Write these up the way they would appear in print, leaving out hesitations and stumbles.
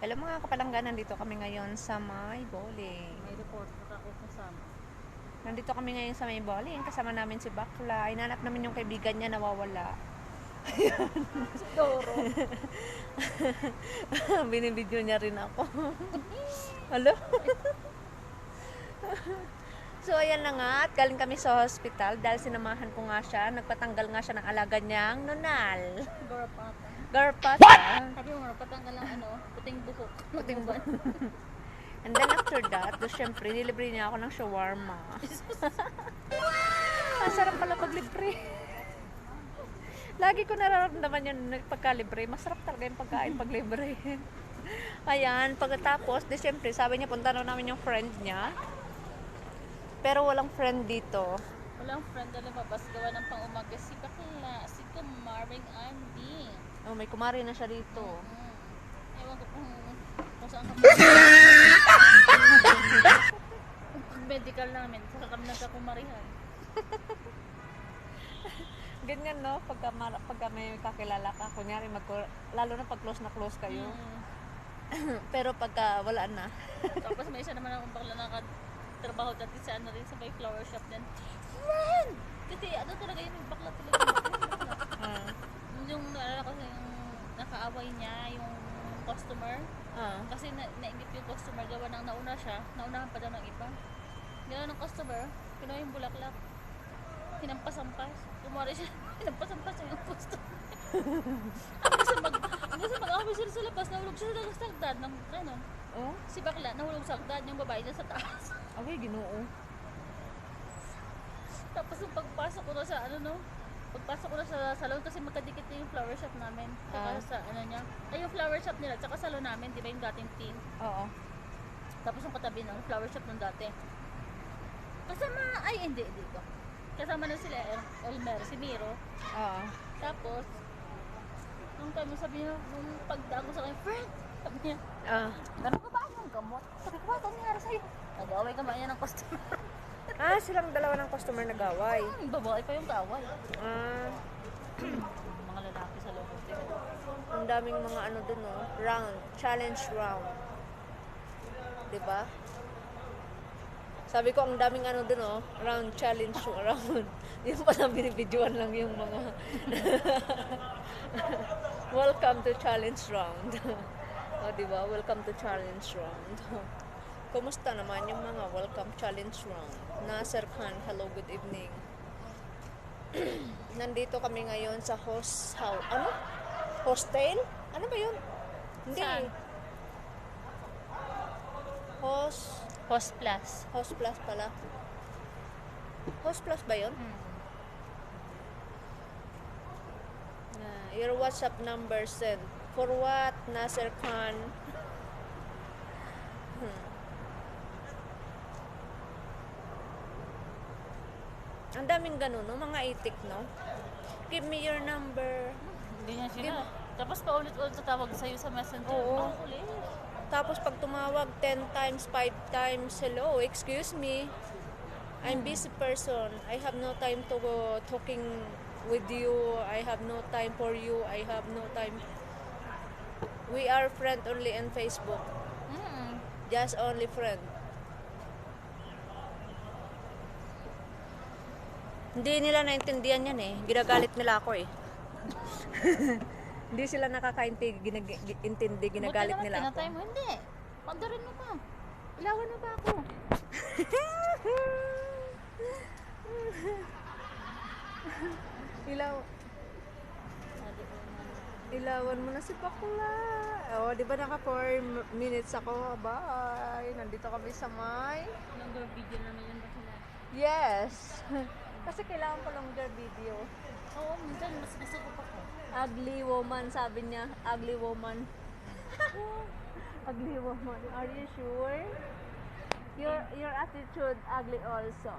Hello mga kapalangga, nandito kami ngayon sa may bowling. May report na ako kasama. Nandito kami ngayon sa may bowling. Kasama namin si Bakla. Inanap namin yung kaibigan niya nawawala. Si Doro. Binibidyo niya rin ako. Hello? So ayan na nga, at galing kami sa hospital dahil sinamahan ko nga siya. Nagpatanggal nga siya ng alaga niyang nunal. Garapata. Garpata. Sabi mo, patanggal lang puting buhok. Puting ba? And then after that, syempre, nilibre niya ako ng shawarma. Ang sarap pala paglibre. Lagi ko nararamdaman yun pagkalibre. Masarap talaga yung pagkain paglibre. Ayan, pagkatapos, di syempre, sabi niya, punta na namin yung friend niya. Pero walang friend dito. Walang friend na lumabas gawa ng pang-umaga si Bakla, si Kumaring Andy. Oh, may kumari na siya dito. Ewan ko kung saan ka medical namin, saka kami nagkakumarihan. Ganyan, no? Pagka may kakilala ka, kunyari, lalo na pag close na close kayo. Pero pagka wala na. Tapos may isa naman akong bakla nakatrabaho dati sa rin sa may flower shop din. Friend! Kasi talaga yun, yung bakla talaga. Yung naalala ko yung nakaaway niya, yung customer. Kasi naingit yung customer, gawa nang naunahan pa daw ng iba. Gano'n ng customer, kinuha yung bulaklak. Hinampas-ampas. Kumari siya, hinampas-ampas niya yung customer. Hanggang sa mag-away sila sa labas, nahulog siya sa sagdan ng si Bakla, nahulog sa sagdan, yung babae niya sa taas. Okay, Ginoo. Tapos yung pagpasok ko na sa pagpasok ko na sa salon kasi magkadikit na yung flower shop namin. Saka sa niya. Ay, yung flower shop nila, tsaka salon namin, di ba yung dating team? Oo. Tapos yung katabi ng flower shop nung dati. Hindi dito. Kasama na sila Elmer, si Miro. Oo. Tapos, nung time sabi niya, nung pagdaan ko sa kanya, friend, sabi niya, ganun ka ba yung gamot? Sabi ko, bakit nangyari sa'yo? Nag-away ka ba niya ng customer? Silang dalawa ng customer nag-away. Babae pa yung kaaway. Ah, Mga lalaki sa loob. ang daming mga ano dun, no? Round, challenge round. 'Di ba? Sabi ko ang daming ano dun, no? Round, challenge round. Yung pala binibidyoan lang yung mga welcome to challenge round. O, di ba? Welcome to challenge round. Kumusta naman yung mga welcome challenge round? Nasir Khan, hello, good evening. Nandito kami ngayon sa hostel? Ano ba yun? Hindi. Saan? Host Plus. Host Plus pala. Host Plus ba yun? Your WhatsApp number sent. For what? Nasir Khan. Ang daming ganun, no? Mga itik, no? Give me your number. Hindi niya sila. Tapos paulit-ulit tatawag sa'yo sa messenger. Oo. Ulit. Tapos pag tumawag 10 times, 5 times, hello, excuse me, I'm busy person. I have no time to go talking with you. I have no time for you. I have no time. We are friend only in Facebook. Just only friend. Hindi nila naintindihan yan eh. Ginagalit nila ako eh. Hindi sila nakakaintindi, ginagalit nila ako. Buti naman, mo, hindi. Pandarin mo pa. Ilawan mo pa ako. Ilawan mo na si Bakla. Oh, di ba naka 4 minutes ako? Bye. Nandito kami sa may. Longer video naman yun ba sila? Yes. Kasi kailangan ko longer video. Oo, minsan mas gusto ko pa ko. Ugly woman, sabi niya. Ugly woman. Ugly woman. Are you sure? Your attitude ugly also.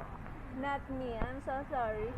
Not me. I'm so sorry.